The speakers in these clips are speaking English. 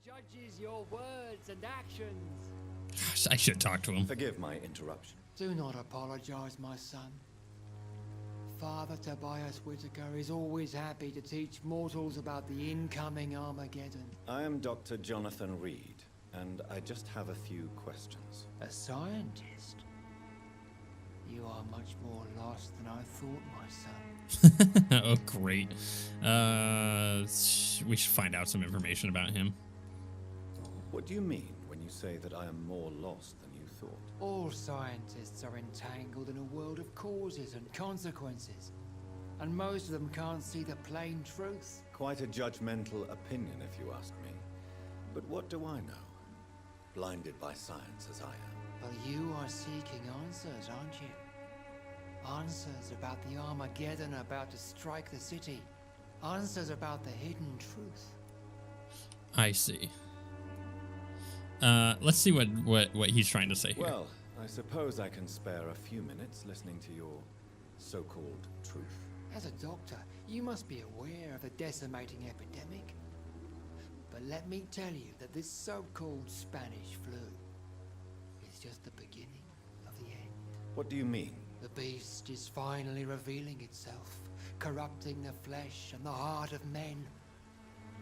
Judges your words and actions. Gosh, I should talk to him. Forgive my interruption. Do not apologize, my son. Father Tobias Whitaker is always happy to teach mortals about the incoming Armageddon. I am Dr. Jonathan Reid, and I just have a few questions. A scientist? You are much more lost than I thought, my son. Oh, great. We should find out some information about him. What do you mean when you say that I am more lost than you thought? All scientists are entangled in a world of causes and consequences, and most of them can't see the plain truth. Quite a judgmental opinion, if you ask me. But what do I know? Blinded by science as I am. But you are seeking answers, aren't you? Answers about the Armageddon about to strike the city. Answers about the hidden truth. I see. Let's see what he's trying to say here. Well, I suppose I can spare a few minutes listening to your so-called truth. As a doctor, you must be aware of the decimating epidemic. But let me tell you that this so-called Spanish flu is just the beginning of the end. What do you mean? The beast is finally revealing itself, corrupting the flesh and the heart of men.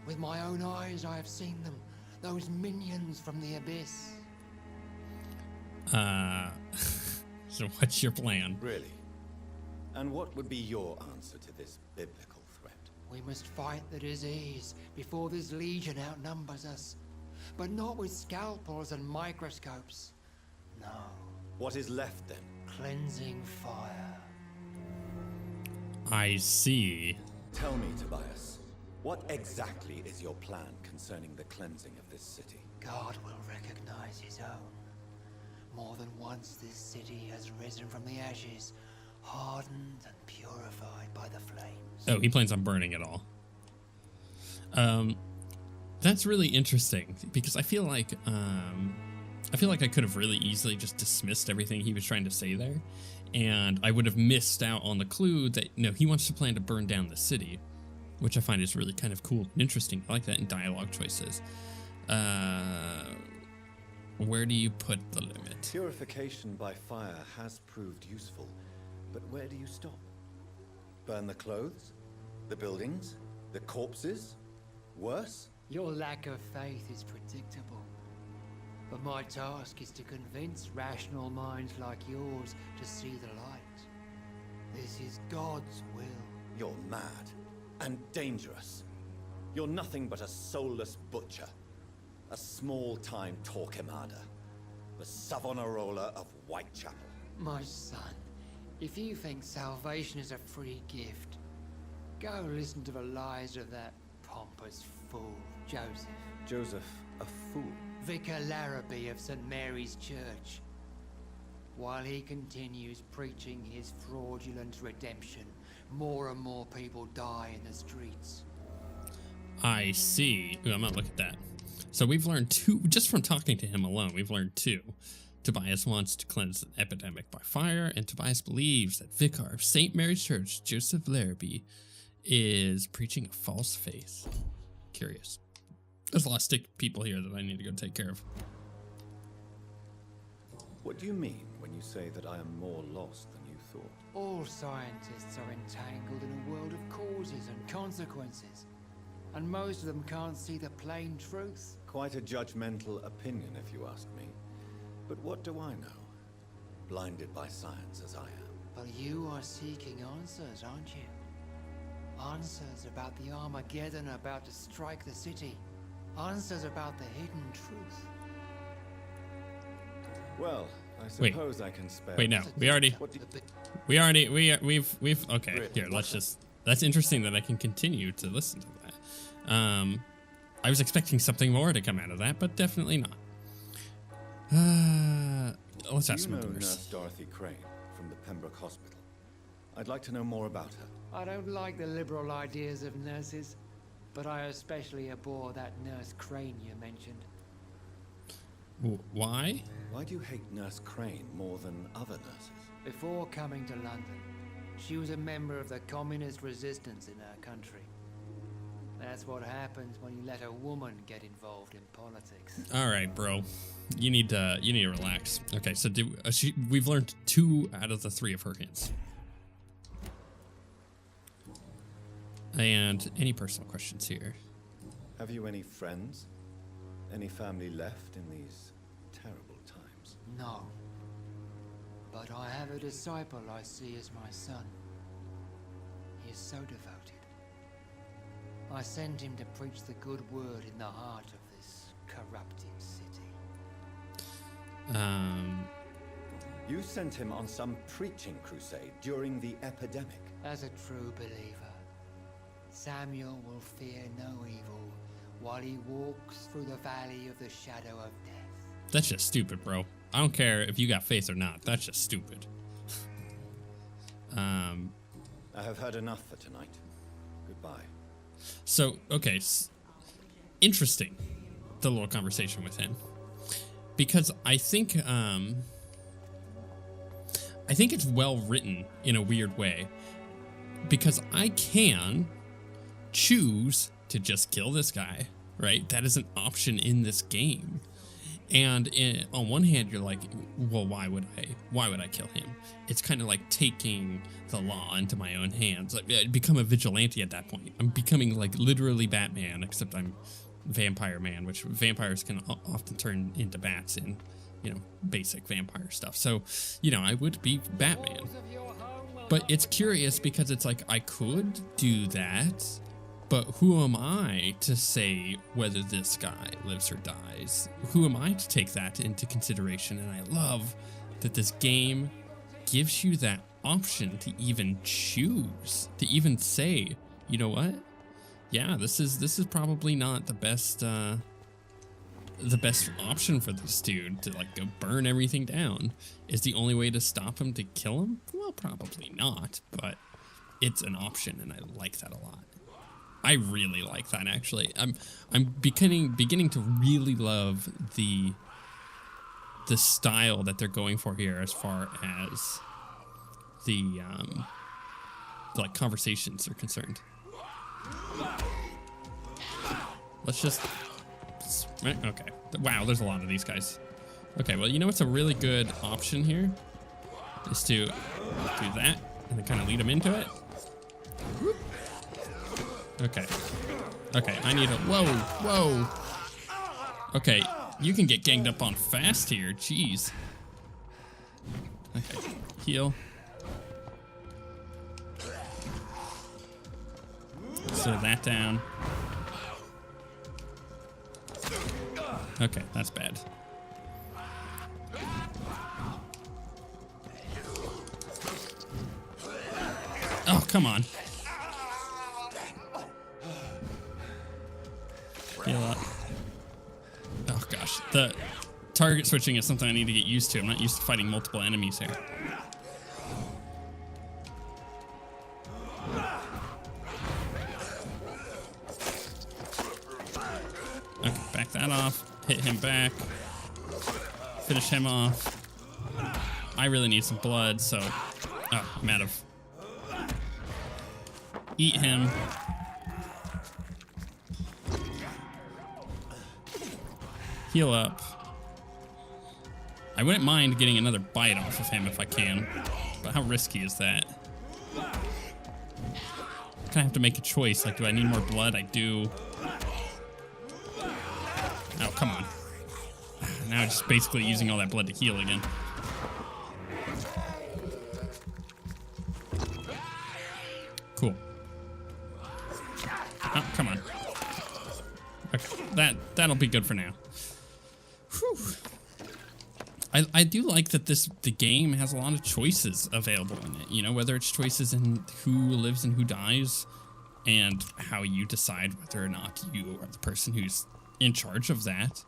With my own eyes I have seen them, those minions from the abyss. So what's your plan? Really? And what would be your answer to this biblical threat? We must fight the disease before this legion outnumbers us. But not with scalpels and microscopes. No. What is left then? Cleansing fire. I see. Tell me, Tobias, what exactly is your plan concerning the cleansing of this city? God will recognize his own. More than once this city has risen from the ashes, hardened and purified by the flames. Oh, he plans on burning it all. That's really interesting because I feel like I could have really easily just dismissed everything he was trying to say there, and I would have missed out on the clue that he wants to plan to burn down the city, which I find is really kind of cool and interesting. I like that in dialogue choices. Where do you put the limit? Purification by fire has proved useful, but where do you stop? Burn the clothes? The buildings? The corpses? Worse? Your lack of faith is predictable. But my task is to convince rational minds like yours to see the light. This is God's will. You're mad and dangerous. You're nothing but a soulless butcher. A small-time Torquemada. The Savonarola of Whitechapel. My son, if you think salvation is a free gift, go listen to the lies of that pompous fool, Joseph. Joseph, a fool? Vicar Larrabee of St. Mary's Church. While he continues preaching his fraudulent redemption, more and more people die in the streets. I see. Ooh, I'm gonna look at that. So we've learned two, just from talking to him alone, we've learned two. Tobias wants to cleanse the epidemic by fire, and Tobias believes that Vicar of St. Mary's Church, Joseph Larrabee, is preaching a false faith. Curious. There's a lot of stick people here that I need to go take care of. What do you mean when you say that I am more lost than you thought? All scientists are entangled in a world of causes and consequences, and most of them can't see the plain truth. Quite a judgmental opinion, if you ask me. But what do I know? Blinded by science as I am. But you are seeking answers, aren't you? Answers about the Armageddon about to strike the city. Answers about the hidden truth. Well, I suppose I can spare. Wait, no, we've okay, Really? here, let's just, that's interesting that I can continue to listen to that. I was expecting something more to come out of that, but definitely not. Let's ask some You know others. Nurse Dorothy Crane from the Pembroke Hospital. I'd like to know more about her. I don't like the liberal ideas of nurses, but I especially abhor that Nurse Crane you mentioned. Why? Why do you hate Nurse Crane more than other nurses? Before coming to London, She was a member of the communist resistance in her country. That's what happens when you let a woman get involved in politics. All right, bro. You need to relax. Okay, so we've learned 2 out of the 3 of her hints. And any personal questions here? Have you any friends? Any family left in these terrible times? No. But I have a disciple I see as my son. He is so devoted. I sent him to preach the good word in the heart of this corrupted city. You sent him on some preaching crusade during the epidemic. As a true believer, Samuel will fear no evil while he walks through the valley of the shadow of death. That's just stupid, bro. I don't care if you got faith or not. That's just stupid. I have heard enough for tonight. Goodbye. So, okay. Interesting, the little conversation with him. Because I think it's well written in a weird way. Because I can choose to just kill this guy, right? That is an option in this game. And on one hand, you're like, well, why would I kill him? It's kind of like taking the law into my own hands. Like, I become a vigilante at that point. I'm becoming like literally Batman, except I'm Vampire Man, which vampires can often turn into bats in, basic vampire stuff. So, I would be Batman. But it's curious because it's like, I could do that, but who am I to say whether this guy lives or dies? Who am I to take that into consideration? And I love that this game gives you that option to even choose, to even say, you know what? Yeah, this is probably not the best option for this dude to like go burn everything down. Is the only way to stop him to kill him? Well, probably not, but it's an option, and I like that a lot. I really like that, actually. I'm beginning to really love the style that they're going for here as far as the like conversations are concerned. Let's just okay. Wow, there's a lot of these guys. Okay, well, what's a really good option here is to do that and then kind of lead them into it. Okay. Okay, I need a... Whoa. Okay, you can get ganged up on fast here. Jeez. Okay, heal. Slow that down. Okay, that's bad. Oh, come on. Heal up. Oh gosh, the target switching is something I need to get used to. I'm not used to fighting multiple enemies here. Okay, back that off. Hit him back. Finish him off. I really need some blood, so... Oh, I'm out of... Eat him. Heal up. I wouldn't mind getting another bite off of him if I can, but how risky is that? I have to make a choice. Like, do I need more blood? I do. Oh, come on. Now I'm just basically using all that blood to heal again. Cool. Oh, come on. Okay, that'll be good for now. Whew. I do like that the game has a lot of choices available in it, whether it's choices in who lives and who dies and how you decide whether or not you are the person who's in charge of that,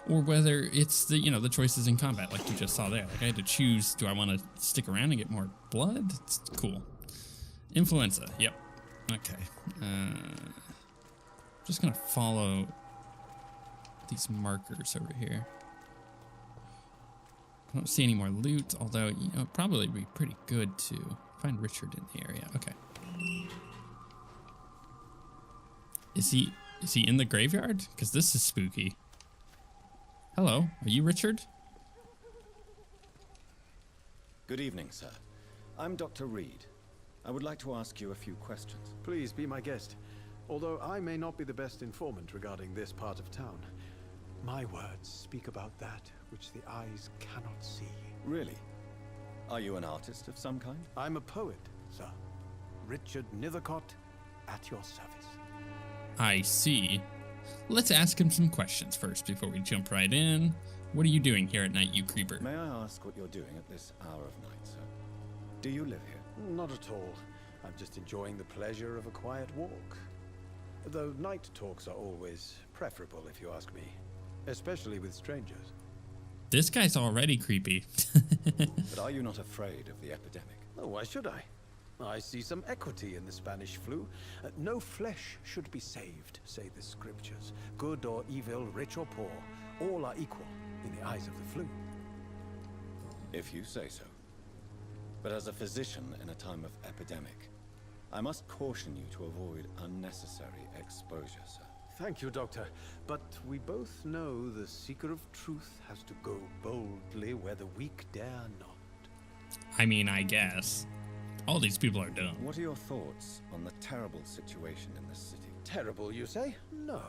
or whether it's the choices in combat like you just saw there. Like I had to choose, do I want to stick around and get more blood? It's cool. Influenza, yep. Okay. Just gonna follow these markers over here. I don't see any more loot, although, it'd probably be pretty good to Find Richard in the area. Okay. Is he in the graveyard? Because this is spooky. Hello, are you Richard? Good evening, sir. I'm Dr. Reid. I would like to ask you a few questions. Please be my guest. Although I may not be the best informant regarding this part of town, my words speak about that which the eyes cannot see. Really? Are you an artist of some kind? I'm a poet, sir. Richard Nethercott, at your service. I see. Let's ask him some questions first before we jump right in. What are you doing here at night, you creeper? May I ask what you're doing at this hour of night, sir? Do you live here? Not at all. I'm just enjoying the pleasure of a quiet walk. Though night talks are always preferable, if you ask me. Especially with strangers. This guy's already creepy. But are you not afraid of the epidemic? Oh, why should I? I see some equity in the Spanish flu. No flesh should be saved, say the scriptures. Good or evil, rich or poor, all are equal in the eyes of the flu. If you say so. But as a physician in a time of epidemic, I must caution you to avoid unnecessary exposure, sir. Thank you, Doctor. But we both know the seeker of truth has to go boldly where the weak dare not. I mean, I guess. All these people are dumb. What are your thoughts on the terrible situation in this city? Terrible, you say? No.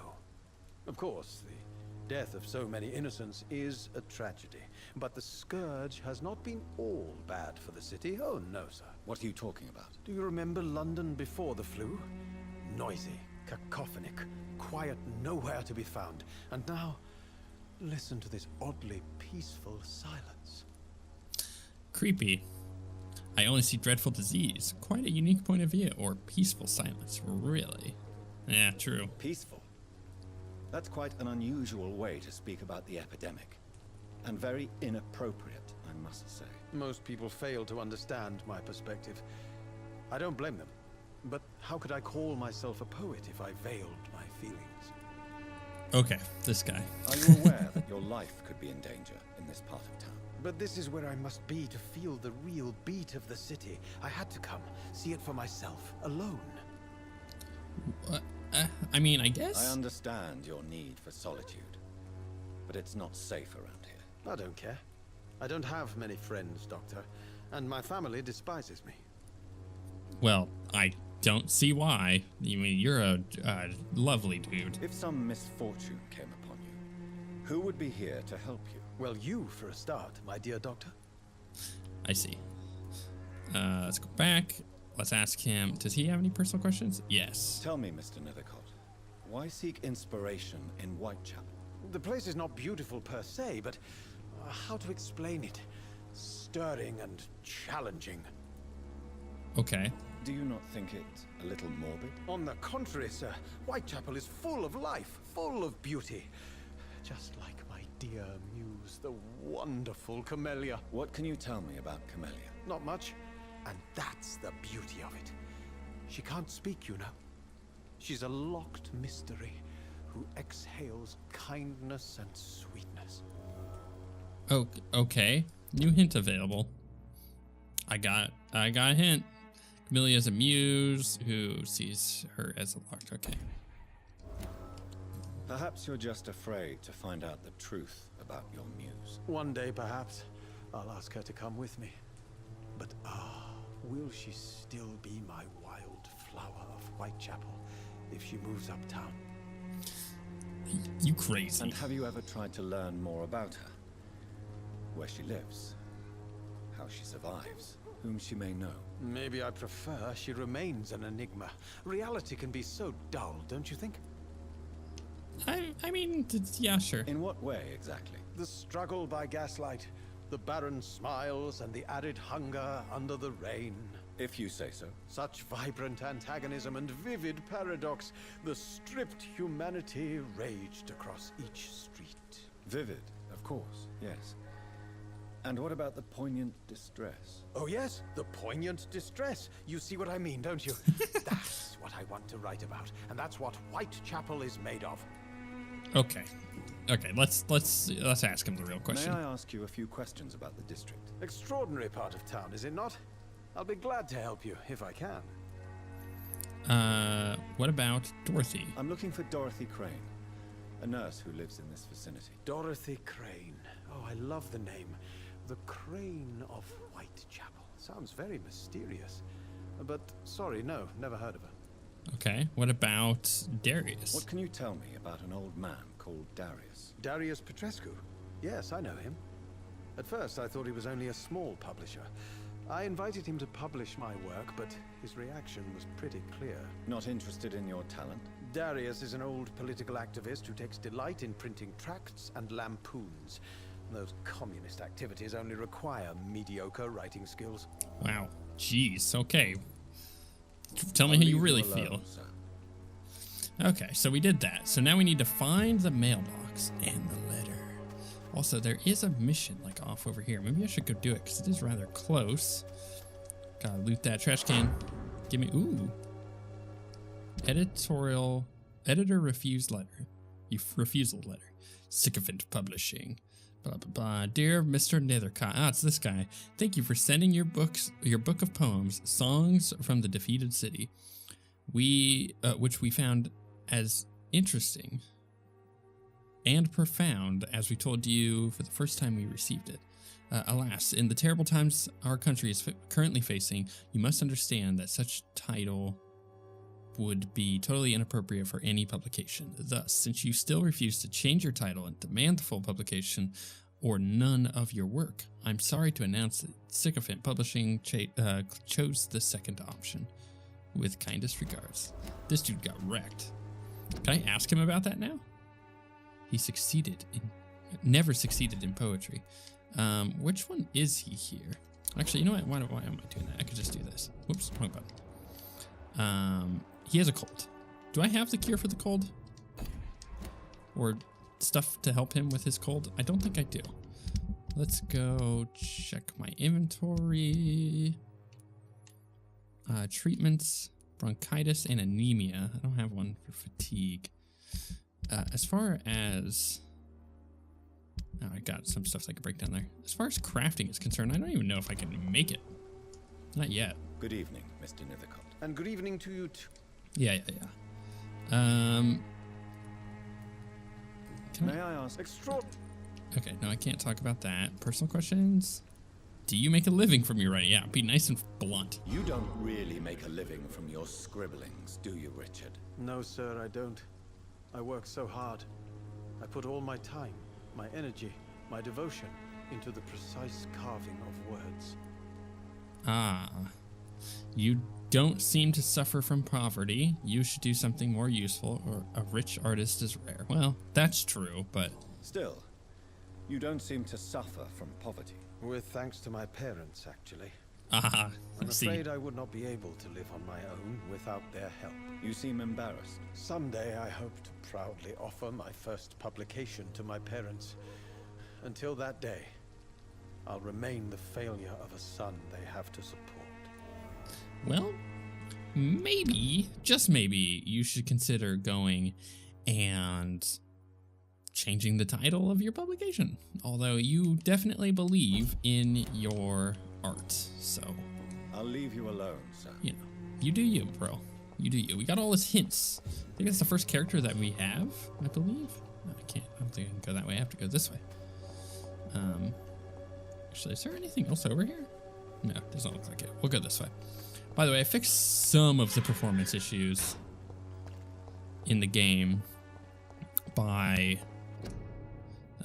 Of course, the death of so many innocents is a tragedy. But the scourge has not been all bad for the city. Oh, no, sir. What are you talking about? Do you remember London before the flu? Noisy, cacophonic, quiet nowhere to be found. And now, listen to this oddly peaceful silence. Creepy. I only see dreadful disease. Quite a unique point of view. Or peaceful silence. Really? Yeah, true. Peaceful. That's quite an unusual way to speak about the epidemic. And very inappropriate, I must say. Most people fail to understand my perspective. I don't blame them. But how could I call myself a poet if I veiled my feelings? Okay, this guy. Are you aware that your life could be in danger in this part of town? But this is where I must be to feel the real beat of the city. I had to come, see it for myself, alone. I mean, I guess. I understand your need for solitude, but it's not safe around here. I don't care. I don't have many friends, Doctor, and my family despises me. Well, I don't see why. I mean, you're a lovely dude. If some misfortune came upon you, who would be here to help you? Well, you for a start, my dear Doctor. I see. Let's go back. Let's ask him. Does he have any personal questions? Yes. Tell me, Mr. Nethercott, why seek inspiration in Whitechapel? The place is not beautiful per se, but how to explain it? Stirring and challenging. Okay. Do you not think it a little morbid? On the contrary, sir. Whitechapel is full of life, full of beauty. Just like my dear muse, the wonderful Camellia. What can you tell me about Camellia? Not much. And that's the beauty of it. She can't speak, you know. She's a locked mystery who exhales kindness and sweetness. Oh, okay. New hint available. I got a hint. Camelia's a muse who sees her as a locked. Okay. Perhaps you're just afraid to find out the truth about your muse. One day, perhaps, I'll ask her to come with me. But will she still be my wild flower of Whitechapel if she moves uptown? You crazy. And have you ever tried to learn more about her? Where she lives? How she survives? Whom she may know? Maybe I prefer she remains an enigma. Reality can be so dull, don't you think? I mean, yeah, sure. In what way, exactly? The struggle by gaslight, the barren smiles and the added hunger under the rain. If you say so. Such vibrant antagonism and vivid paradox. The stripped humanity raged across each street. Vivid, of course, yes. And what about the poignant distress? Oh yes, the poignant distress. You see what I mean, don't you? That's what I want to write about, and that's what Whitechapel is made of. Okay. Okay, let's ask him the real question. May I ask you a few questions about the district? Extraordinary part of town, is it not? I'll be glad to help you if I can. What about Dorothy? I'm looking for Dorothy Crane, a nurse who lives in this vicinity. Dorothy Crane. Oh, I love the name. The Crane of Whitechapel. Sounds very mysterious. But sorry, no, never heard of her. Okay, what about Darius? What can you tell me about an old man called Darius? Darius Petrescu. Yes, I know him. At first, I thought he was only a small publisher. I invited him to publish my work, but his reaction was pretty clear. Not interested in your talent? Darius is an old political activist who takes delight in printing tracts and lampoons. Those communist activities only require mediocre writing skills. Wow. Jeez, okay. Tell me how you really feel. Sir. Okay, so we did that. So now we need to find the mailbox and the letter. Also, there is a mission like off over here. Maybe I should go do it because it is rather close. Gotta loot that trash can. Give me, ooh. Editor refused letter. Refusal letter. Sycophant Publishing. Blah, blah, blah. Dear Mr. Nethercott. Ah, it's this guy. Thank you for sending your book of poems, Songs from the Defeated City. Which we found as interesting and profound as we told you for the first time we received it. Alas, in the terrible times our country is currently facing, you must understand that such title would be totally inappropriate for any publication. Thus, since you still refuse to change your title and demand the full publication or none of your work, I'm sorry to announce that Sycophant Publishing chose the second option. With kindest regards. This dude got wrecked. Can I ask him about that now? He never succeeded in poetry. Which one is he here? Actually, you know what? Why am I doing that? I could just do this. Whoops, wrong button. He has a cold. Do I have the cure for the cold? Or stuff to help him with his cold? I don't think I do. Let's go check my inventory. Treatments, bronchitis, and anemia. I don't have one for fatigue. As far as... Oh, I got some stuff I can break down there. As far as crafting is concerned, I don't even know if I can make it. Not yet. Good evening, Mr. Nethercott. And good evening to you too. Yeah. May I ask? Okay, no, I can't talk about that. Personal questions? Do you make a living from your writing? Yeah, be nice and blunt. You don't really make a living from your scribblings, do you, Richard? No, sir, I don't. I work so hard. I put all my time, my energy, my devotion into the precise carving of words. Ah. You don't seem to suffer from poverty. You should do something more useful, or a rich artist is rare. Well, that's true, but... Still, you don't seem to suffer from poverty. With thanks to my parents, actually. Ah, I'm I see. afraid I would not be able to live on my own without their help. You seem embarrassed. Someday I hope to proudly offer my first publication to my parents. Until that day, I'll remain the failure of a son they have to support. Well, maybe, just maybe, you should consider going and changing the title of your publication. Although you definitely believe in your art, so... I'll leave you alone, sir. You know, you do you, bro. You do you. We got all his hints. I think that's the first character that we have, I believe. No, I can't. I don't think I can go that way. I have to go this way. Actually, is there anything else over here? No, doesn't look like it. We'll go this way. By the way, I fixed some of the performance issues in the game by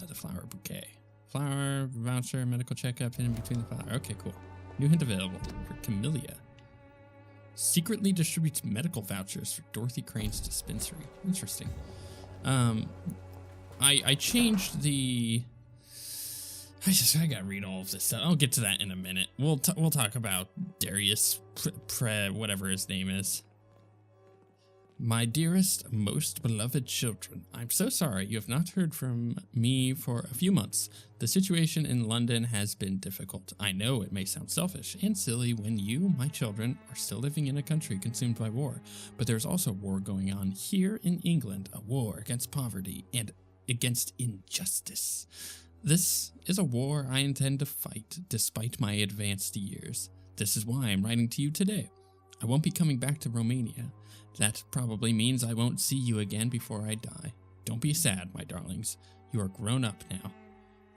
the flower bouquet. Flower, voucher, medical checkup, in between the flower. Okay, cool. New hint available for Camellia. Secretly distributes medical vouchers for Dorothy Crane's dispensary. Interesting. I changed the... I gotta read all of this stuff. I'll get to that in a minute. We'll talk about Darius whatever his name is. My dearest, most beloved children, I'm so sorry you have not heard from me for a few months. The situation in London has been difficult. I know it may sound selfish and silly when you, my children, are still living in a country consumed by war, but there's also war going on here in England, a war against poverty and against injustice. This is a war I intend to fight despite my advanced years. This is why I'm writing to you today. I won't be coming back to Romania. That probably means I won't see you again before I die. Don't be sad, my darlings. You are grown up now.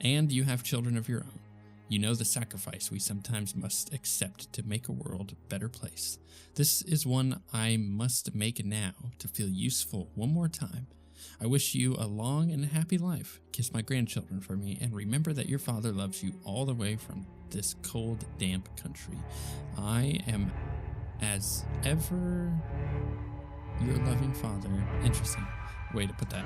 And you have children of your own. You know the sacrifice we sometimes must accept to make a world a better place. This is one I must make now to feel useful one more time. I wish you a long and happy life. Kiss my grandchildren for me, and remember that your father loves you all the way from this cold, damp country. I am, as ever, your loving father. Interesting way to put that.